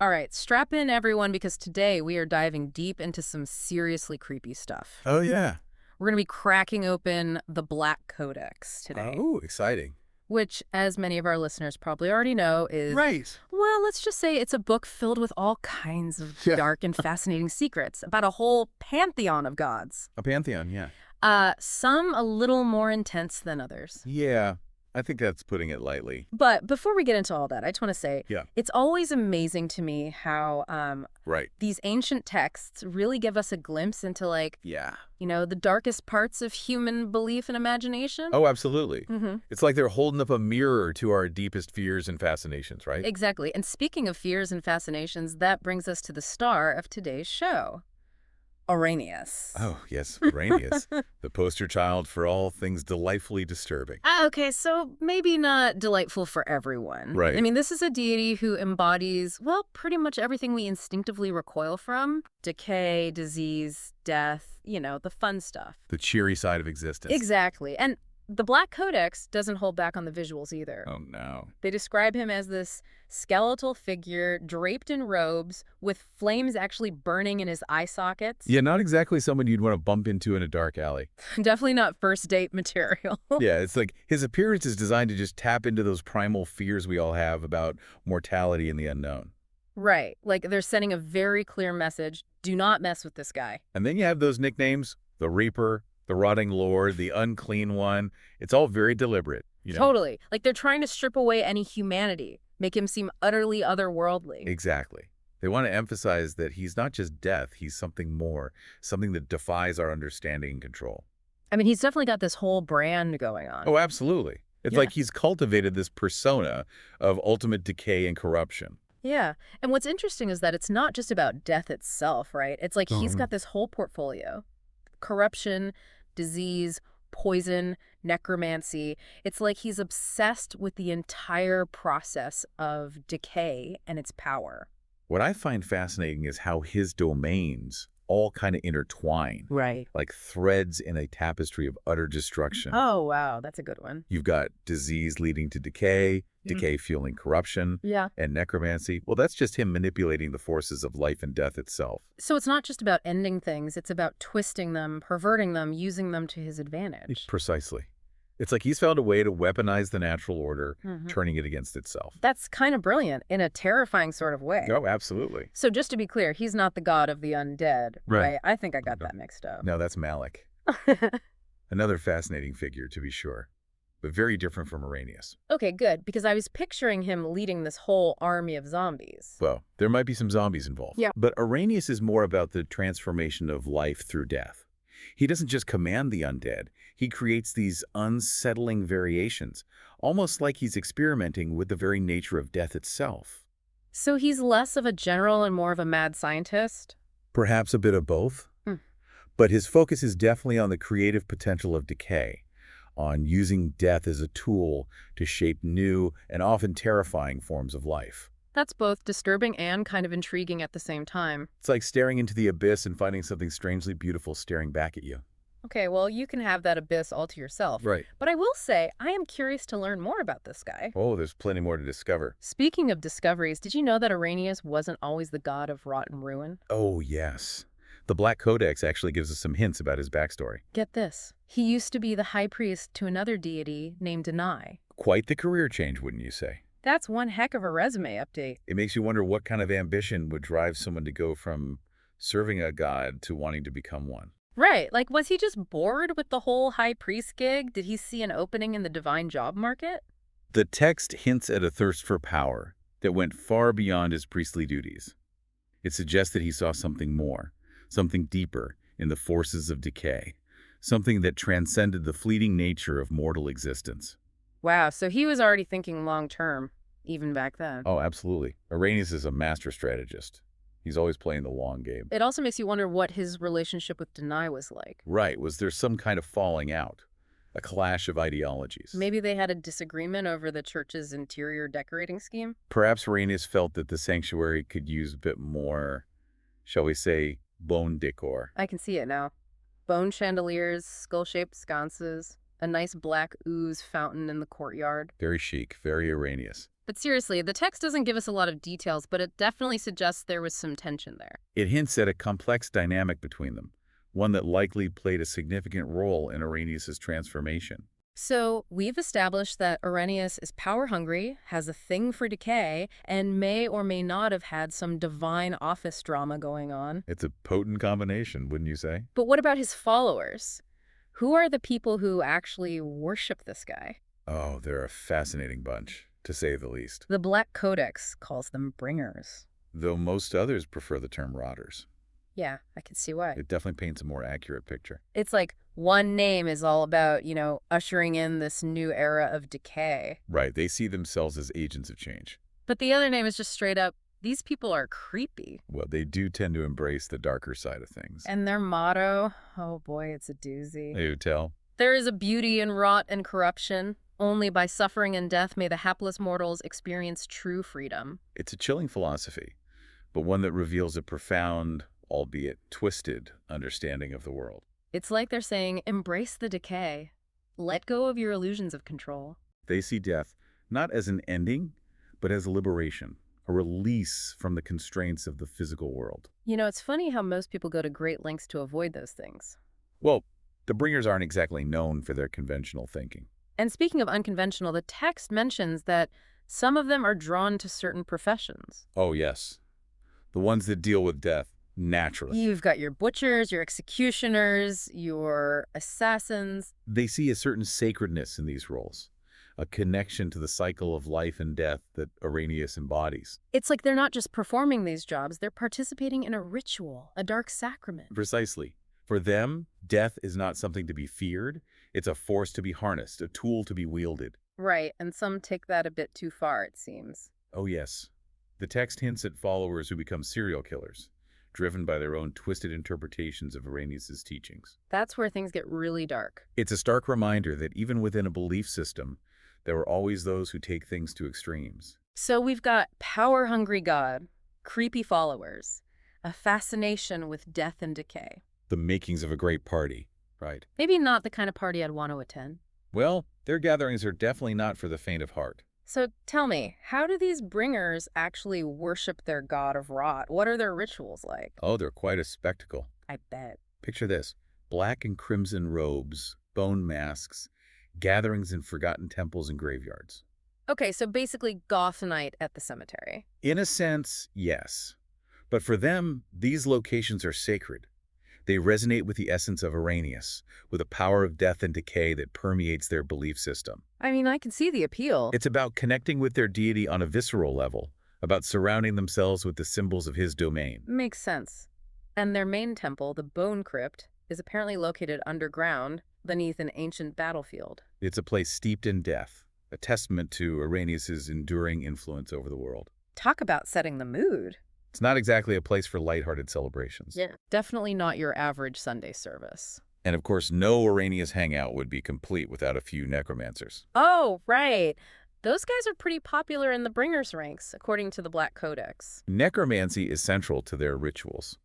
All right, strap in everyone because today we are diving deep into some seriously creepy stuff. Oh, yeah. We're going to be cracking open the Black Codex today, Oh, exciting. which, as many of our listeners probably already know, is, Right. well, let's just say it's a book filled with all kinds of Yeah. dark and fascinating secrets about a whole pantheon of gods. A pantheon, yeah. Some a little more intense than others. Yeah, I think that's putting it lightly. But before we get into all that, I just want to say Yeah. it's always amazing to me how Right. these ancient texts really give us a glimpse into, like, Yeah. the darkest parts of human belief and imagination. Oh, absolutely. Mm-hmm. It's like they're holding up a mirror to our deepest fears and fascinations, right? Exactly. And speaking of fears and fascinations, that brings us to the star of today's show, Arrhenius. Oh, yes, Uranius, the poster child for all things delightfully disturbing. Okay, so maybe not delightful for everyone. Right. I mean, this is a deity who embodies, well, pretty much everything we instinctively recoil from: decay, disease, death, the fun stuff. The cheery side of existence. Exactly. And the Black Codex doesn't hold back on the visuals either. Oh, no. They describe him as this skeletal figure draped in robes with flames actually burning in his eye sockets. Yeah, not exactly someone you'd want to bump into in a dark alley. Definitely not first date material. Yeah, it's like his appearance is designed to just tap into those primal fears we all have about mortality and the unknown. Right. Like they're sending a very clear message. Do not mess with this guy. And then you have those nicknames, the Reaper, the Rotting Lord, the Unclean One. It's all very deliberate, Totally. Like they're trying to strip away any humanity, make him seem utterly otherworldly. Exactly. They want to emphasize that he's not just death, he's something more, something that defies our understanding and control. I mean, he's definitely got this whole brand going on. Oh, absolutely. It's Yeah. like he's cultivated this persona of ultimate decay and corruption. Yeah. And what's interesting is that it's not just about death itself, right? It's like he's Mhm. got this whole portfolio: corruption, disease, poison, necromancy. It's like he's obsessed with the entire process of decay and its power. What I find fascinating is how his domains all kind of intertwine, Right. like threads in a tapestry of utter destruction. Oh, wow. That's a good one. You've got disease leading to decay, decay fueling corruption, Yeah. and necromancy. Well, that's just him manipulating the forces of life and death itself. So it's not just about ending things. It's about twisting them, perverting them, using them to his advantage. Precisely. It's like he's found a way to weaponize the natural order, Mhm. turning it against itself. That's kind of brilliant in a terrifying sort of way. Oh, absolutely. So just to be clear, he's not the god of the undead, Right. right? I think I got that mixed up. No, that's Malik. Another fascinating figure, to be sure, but very different from Arrhenius. Okay, good, because I was picturing him leading this whole army of zombies. Well, there might be some zombies involved. Yeah. But Arrhenius is more about the transformation of life through death. He doesn't just command the undead. He creates these unsettling variations, almost like he's experimenting with the very nature of death itself. So he's less of a general and more of a mad scientist? Perhaps a bit of both. Hmm. But his focus is definitely on the creative potential of decay, on using death as a tool to shape new and often terrifying forms of life. That's both disturbing and kind of intriguing at the same time. It's like staring into the abyss and finding something strangely beautiful staring back at you. Okay, well, you can have that abyss all to yourself. Right. But I will say, I am curious to learn more about this guy. Oh, there's plenty more to discover. Speaking of discoveries, did you know that Arrhenius wasn't always the god of rot and ruin? Oh, yes. The Black Codex actually gives us some hints about his backstory. Get this. He used to be the high priest to another deity named Danae. Quite the career change, wouldn't you say? That's one heck of a resume update. It makes you wonder what kind of ambition would drive someone to go from serving a god to wanting to become one. Right, like was he just bored with the whole high priest gig? Did he see an opening in the divine job market? The text hints at a thirst for power that went far beyond his priestly duties. It suggests that he saw something more, something deeper in the forces of decay, something that transcended the fleeting nature of mortal existence. Wow, so he was already thinking long term, even back then. Oh, absolutely. Arrhenius is a master strategist. He's always playing the long game. It also makes you wonder what his relationship with Danae was like. Right. Was there some kind of falling out? A clash of ideologies? Maybe they had a disagreement over the church's interior decorating scheme? Perhaps Arrhenius felt that the sanctuary could use a bit more, shall we say, bone decor. I can see it now. Bone chandeliers, skull-shaped sconces, a nice black ooze fountain in the courtyard. Very chic, very Arrhenius. But seriously, the text doesn't give us a lot of details, but it definitely suggests there was some tension there. It hints at a complex dynamic between them, one that likely played a significant role in Arrhenius's transformation. So, we've established that Arrhenius is power-hungry, has a thing for decay, and may or may not have had some divine office drama going on. It's a potent combination, wouldn't you say? But what about his followers? Who are the people who actually worship this guy? Oh, they're a fascinating bunch, to say the least. The Black Codex calls them bringers. Though most others prefer the term rotters. Yeah, I can see why. It definitely paints a more accurate picture. It's like one name is all about, ushering in this new era of decay. Right, they see themselves as agents of change. But the other name is just straight up, these people are creepy. Well, they do tend to embrace the darker side of things. And their motto, oh boy, it's a doozy. They would tell. There is a beauty in rot and corruption. Only by suffering and death may the hapless mortals experience true freedom. It's a chilling philosophy, but one that reveals a profound, albeit twisted, understanding of the world. It's like they're saying, embrace the decay. Let go of your illusions of control. They see death not as an ending, but as a liberation, a release from the constraints of the physical world. It's funny how most people go to great lengths to avoid those things. Well, the bringers aren't exactly known for their conventional thinking. And speaking of unconventional, the text mentions that some of them are drawn to certain professions. Oh, yes. The ones that deal with death, naturally. You've got your butchers, your executioners, your assassins. They see a certain sacredness in these roles, a connection to the cycle of life and death that Arrhenius embodies. It's like they're not just performing these jobs, they're participating in a ritual, a dark sacrament. Precisely. For them, death is not something to be feared. It's a force to be harnessed, a tool to be wielded. Right, and some take that a bit too far, it seems. Oh, yes. The text hints at followers who become serial killers, driven by their own twisted interpretations of Arrhenius's teachings. That's where things get really dark. It's a stark reminder that even within a belief system, there are always those who take things to extremes. So we've got power-hungry God, creepy followers, a fascination with death and decay. The makings of a great party, right? Maybe not the kind of party I'd want to attend. Well, their gatherings are definitely not for the faint of heart. So tell me, how do these bringers actually worship their god of rot? What are their rituals like? Oh, they're quite a spectacle. I bet. Picture this: black and crimson robes, bone masks, gatherings in forgotten temples and graveyards. Okay, so basically goth night at the cemetery. In a sense, yes. But for them, these locations are sacred. They resonate with the essence of Arrhenius, with a power of death and decay that permeates their belief system. I mean, I can see the appeal. It's about connecting with their deity on a visceral level, about surrounding themselves with the symbols of his domain. Makes sense. And their main temple, the Bone Crypt, is apparently located underground beneath an ancient battlefield. It's a place steeped in death, a testament to Arrhenius's enduring influence over the world. Talk about setting the mood. It's not exactly a place for lighthearted celebrations. Yeah. Definitely not your average Sunday service. And of course, no Arrhenius hangout would be complete without a few necromancers. Oh, right. Those guys are pretty popular in the bringers ranks, according to the Black Codex. Necromancy is central to their rituals.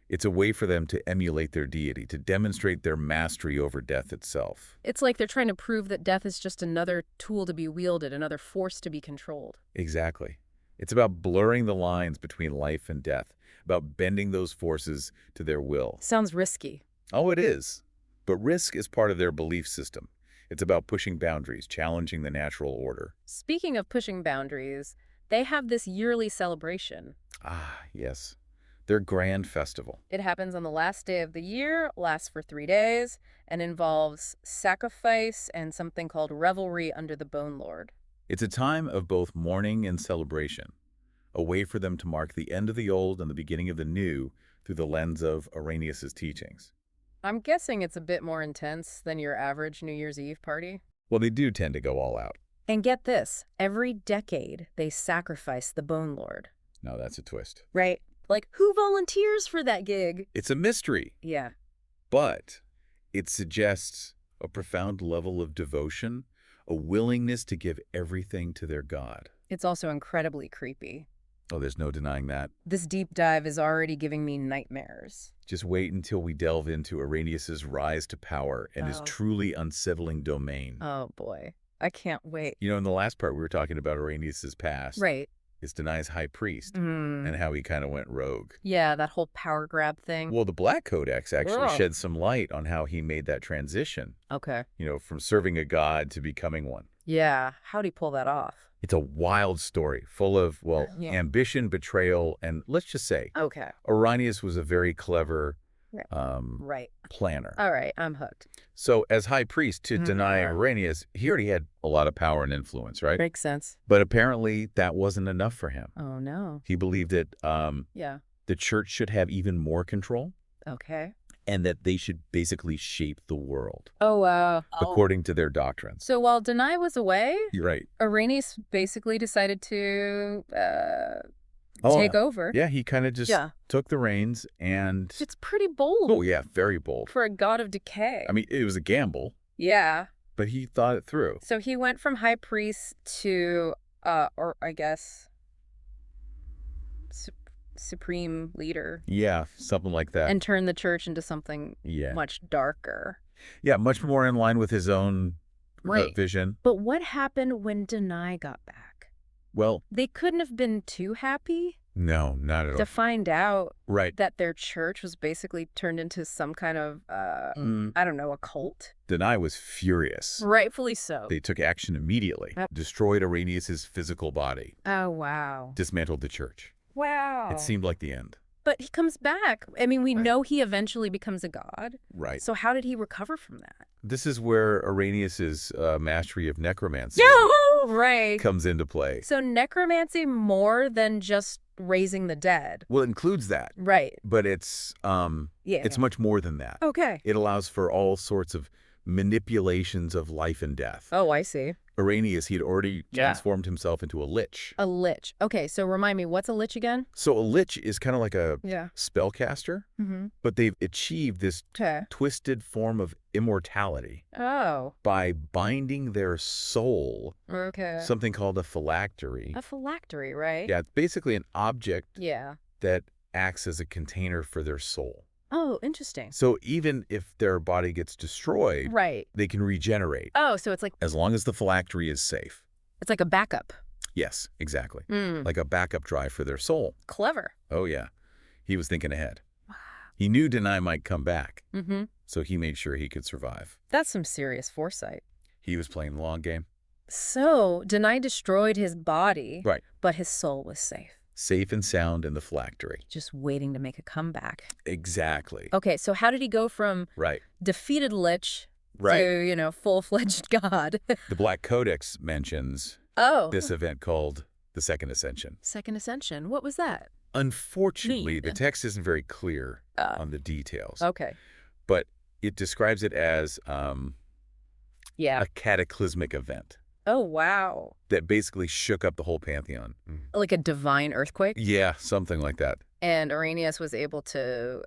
It's a way for them to emulate their deity, to demonstrate their mastery over death itself. It's like they're trying to prove that death is just another tool to be wielded, another force to be controlled. Exactly. It's about blurring the lines between life and death, about bending those forces to their will. Sounds risky. Oh, it is. But risk is part of their belief system. It's about pushing boundaries, challenging the natural order. Speaking of pushing boundaries, they have this yearly celebration. Ah, yes. Their grand festival. It happens on the last day of the year, lasts for 3 days, and involves sacrifice and something called revelry under the Bone Lord. It's a time of both mourning and celebration, a way for them to mark the end of the old and the beginning of the new through the lens of Arrhenius's teachings. I'm guessing it's a bit more intense than your average New Year's Eve party. Well, they do tend to go all out. And get this, every decade they sacrifice the Bone Lord. Now that's a twist. Right. Like, who volunteers for that gig? It's a mystery, Yeah. but it suggests a profound level of devotion, a willingness to give everything to their god. It's also incredibly creepy. Oh, there's no denying that. This deep dive is already giving me nightmares. Just wait until we delve into Arrhenius's rise to power and his Oh. truly unsettling domain. Oh, boy. I can't wait. In the last part, we were talking about Arrhenius's past. Right. It's Denai's high priest Mm. and how he kind of went rogue. Yeah, that whole power grab thing. Well, the Black Codex actually Ugh. sheds some light on how he made that transition, Okay. from serving a god to becoming one. Yeah. How'd he pull that off? It's a wild story full of, Yeah. ambition, betrayal, and let's just say, Okay. Arrhenius was a very clever Right. planner. All right. I'm hooked. So as high priest, to deny Yeah. Arrhenius, he already had a lot of power and influence, right? Makes sense. But apparently that wasn't enough for him. Oh, no. He believed that Yeah. the church should have even more control Okay. and that they should basically shape the world Oh, wow. according to their doctrines. So while Denai was away, You're right. Arrhenius basically decided to Oh, take over. Yeah, he kind of just took the reins and... It's pretty bold Oh, yeah, very bold. for a god of decay. I mean, it was a gamble, Yeah. but he thought it through. So he went from high priest to, or I guess, supreme leader. Yeah, something like that. And turned the church into something yeah. much darker. Yeah, much more in line with his own vision. But what happened when Denai got back? Well, They couldn't have been too happy no, not at all. to find out Right. that their church was basically turned into some kind of, I don't know, a cult. Denai was furious. Rightfully so. They took action immediately, destroyed Arrhenius' physical body, Oh, wow. dismantled the church. Wow. It seemed like the end. But he comes back. I mean, we Right. know he eventually becomes a god. Right. So how did he recover from that? This is where Arrhenius' mastery of necromancy Right. comes into play. So necromancy more than just raising the dead. Well, it includes that, Right. but it's much more than that. Okay. It allows for all sorts of manipulations of life and death. Oh, I see. Arrhenius, he'd already transformed himself into a lich. A lich. Okay, so remind me, what's a lich again? So a lich is kind of like a Yeah. spellcaster, Mm-hmm. but they've achieved this Okay. twisted form of immortality Oh. by binding their soul, Okay. something called a phylactery. A phylactery, right? Yeah, it's basically an object Yeah. that acts as a container for their soul. Oh, interesting. So even if their body gets destroyed, Right. they can regenerate Oh, so it's like as long as the phylactery is safe. a backup. Yes, exactly. Mm. Like a backup drive for their soul. Clever. Oh, yeah. He was thinking ahead. He knew Denai might come back, Mm-hmm. so he made sure he could survive. That's some serious foresight. He was playing the long game. So Denai destroyed his body, Right. but his soul was safe. Safe and sound in the phylactery. Just waiting to make a comeback. Exactly. Okay, so how did he go from Right. defeated lich Right. to, full-fledged god? The Black Codex mentions Oh. this event called the Second Ascension. Second Ascension. What was that? Unfortunately, Neat. the text isn't very clear on the details, Okay. but it describes it as Yeah. a cataclysmic event Oh, wow. that basically shook up the whole Pantheon. Like a divine earthquake? Yeah, something like that. And Arrhenius was able to...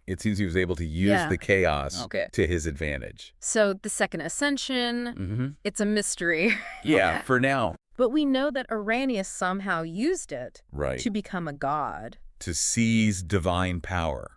It seems he was able to use Yeah. the chaos Okay. to his advantage. So the Second Ascension, Mm-hmm. it's a mystery. Yeah, for now. But we know that Arrhenius somehow used it Right. to become a god. To seize divine power.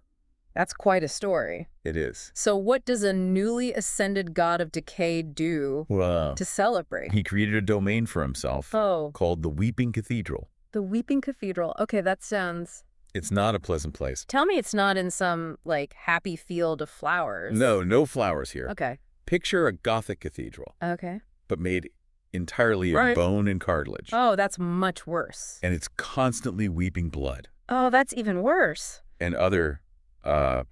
That's quite a story. It is. So what does a newly ascended god of decay do Well, to celebrate? he created a domain for himself Oh, called the Weeping Cathedral. the Weeping Cathedral. Okay, that sounds... It's not a pleasant place. Tell me it's not in some, happy field of flowers. No flowers here. Okay. Picture a Gothic cathedral, Okay. but made entirely of Right. bone and cartilage. Oh, that's much worse. And it's constantly weeping blood Oh, that's even worse. and other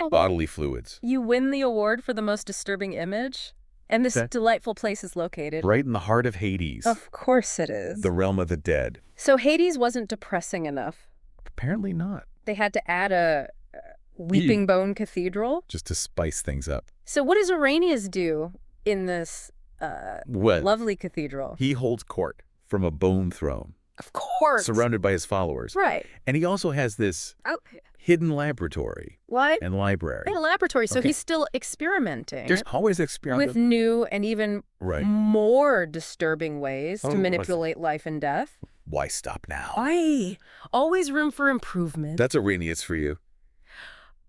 bodily fluids. You win the award for the most disturbing image? And this Okay. delightful place is located. Right in the heart of Hades, Of course it is. the realm of the dead. So Hades wasn't depressing enough. Apparently not. They had to add a weeping bone cathedral. Just to spice things up. So what does Arrhenius do in this What? lovely cathedral? He holds court from a bone throne, Of course. surrounded by his followers. Right. And he also has this Oh, hidden laboratory what? and library. In a laboratory. So Okay. he's still experimenting There's always experiment. with new and even Right. more disturbing ways Oh, to what's- manipulate life and death. Why stop now? Why? Always room for improvement. That's Arrhenius for you.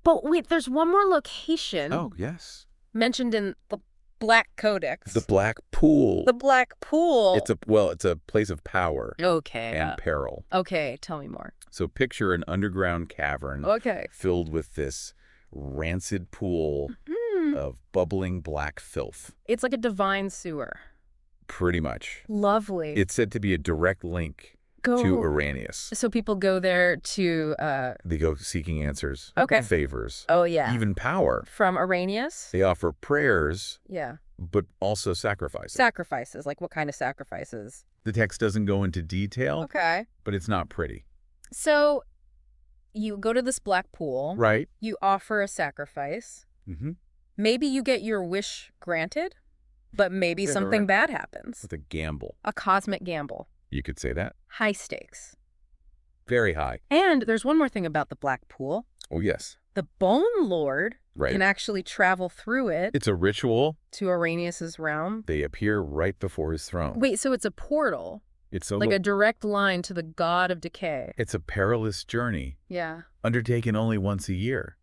But wait, there's one more location Oh, yes. mentioned in the Black Codex. The Black Pool. The Black Pool. It's a place of power Okay. and peril. Okay, tell me more. So picture an underground cavern Okay. filled with this rancid pool of bubbling black filth. It's like a divine sewer. Pretty much. Lovely. It's said to be a direct link to Arrhenius. So people go there to... They go seeking answers, Okay. favors, Oh, yeah. even power. From Arrhenius? They offer prayers, Yeah. but also sacrifices. Sacrifices. Like what kind of sacrifices? The text doesn't go into detail, Okay. but it's not pretty. So you go to this black pool. Right. You offer a sacrifice. Mm-hmm. Maybe you get your wish granted, but maybe something bad happens. It's a gamble. A cosmic gamble. You could say that. High stakes. Very high. And there's one more thing about the black pool. Oh, yes. The Bone Lord Right. can actually travel through it It's a ritual. to Arrhenius's realm. They appear right before his throne. Wait, so it's a portal, It's a like a direct line to the god of decay. It's a perilous journey, Yeah. undertaken only once a year.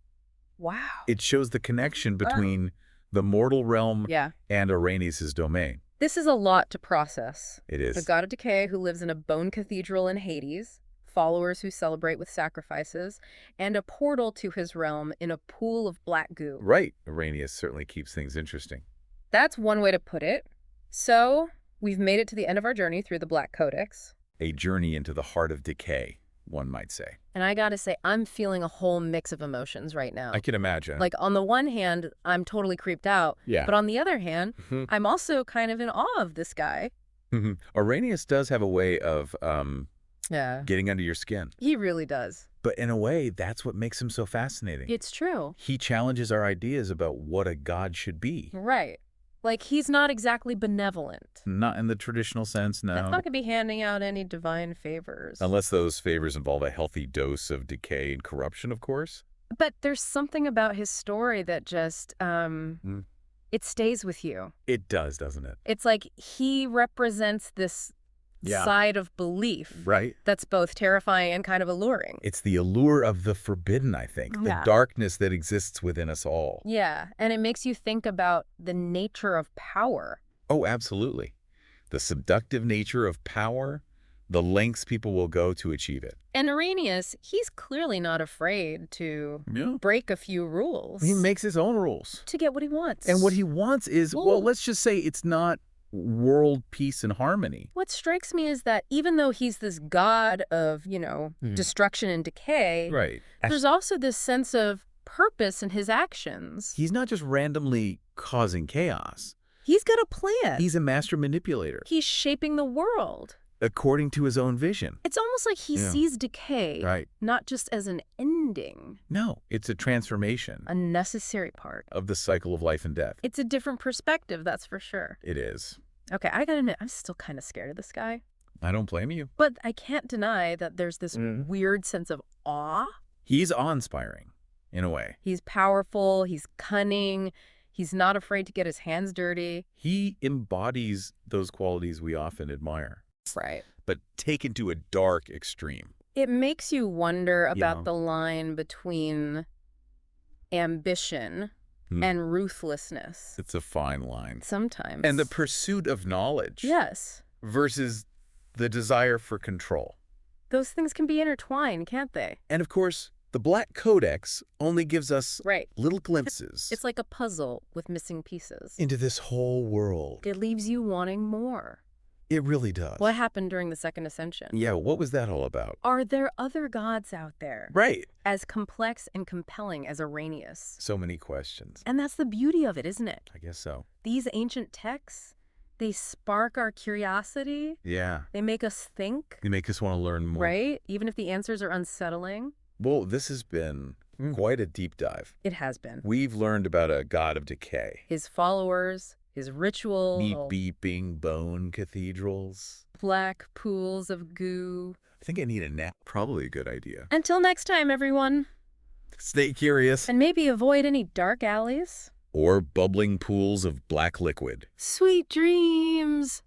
Wow. It shows the connection between the mortal realm Yeah. and Arrhenius' domain. This is a lot to process. It is. The god of decay who lives in a bone cathedral in Hades, followers who celebrate with sacrifices, and a portal to his realm in a pool of black goo. Right. Arrhenius certainly keeps things interesting. That's one way to put it. So, we've made it to the end of our journey through the Black Codex. A journey into the heart of decay, one might say. And I gotta say, I'm feeling a whole mix of emotions right now. I can imagine. Like, on the one hand, I'm totally creeped out. Yeah. But on the other hand, Mhm. I'm also kind of in awe of this guy. Arrhenius does have a way of Yeah. getting under your skin. He really does. But in a way, that's what makes him so fascinating. It's true. He challenges our ideas about what a god should be. Right. Like, he's not exactly benevolent. Not in the traditional sense, no. That's not gonna be handing out any divine favors. Unless those favors involve a healthy dose of decay and corruption, of course. But there's something about his story that just, it stays with you. It does, doesn't it? It's like he represents this side of belief Right. that's both terrifying and kind of alluring. It's the allure of the forbidden, I think. The Yeah. darkness that exists within us all. Yeah, and it makes you think about the nature of power. Oh, absolutely. The seductive nature of power, the lengths people will go to achieve it. And Arrhenius, he's clearly not afraid to Yeah. break a few rules He makes his own rules. to get what he wants. And what he wants is, Well- well, let's just say it's not world peace and harmony. What strikes me is that even though he's this god of, destruction and decay, Right. there's also this sense of purpose in his actions. He's not just randomly causing chaos. He's got a plan. He's a master manipulator, He's shaping the world. according to his own vision. It's almost like he Yeah. sees decay, Right. not just as an ending, No, it's a transformation a necessary part. of the cycle of life and death. It's a different perspective, that's for sure. It is. Okay, I gotta admit, I'm still kind of scared of this guy. I don't blame you. But I can't deny that there's this weird sense of awe. He's awe-inspiring, in a way. He's powerful, he's cunning, he's not afraid to get his hands dirty. He embodies those qualities we often admire, Right. but taken to a dark extreme. It makes you wonder about Yeah. the line between ambition and ruthlessness. It's a fine line. Sometimes. And the pursuit of knowledge Yes. versus the desire for control. Those things can be intertwined, can't they? And of course, the Black Codex only gives us Right. little glimpses It's like a puzzle with missing pieces. into this whole world. It leaves you wanting more. It really does. What happened during the Second Ascension? Yeah, what was that all about? Are there other gods out there Right. as complex and compelling as Arrhenius? So many questions. And that's the beauty of it, isn't it? I guess so. These ancient texts, they spark our curiosity. Yeah. They make us think, They make us want to learn more. right? Even if the answers are unsettling. Well, this has been quite a deep dive. It has been. We've learned about a god of decay. His followers, his ritual, Beeping bone cathedrals. black pools of goo. I think I need a nap. Probably a good idea. Until next time, everyone. Stay curious. And maybe avoid any dark alleys. Or bubbling pools of black liquid. Sweet dreams.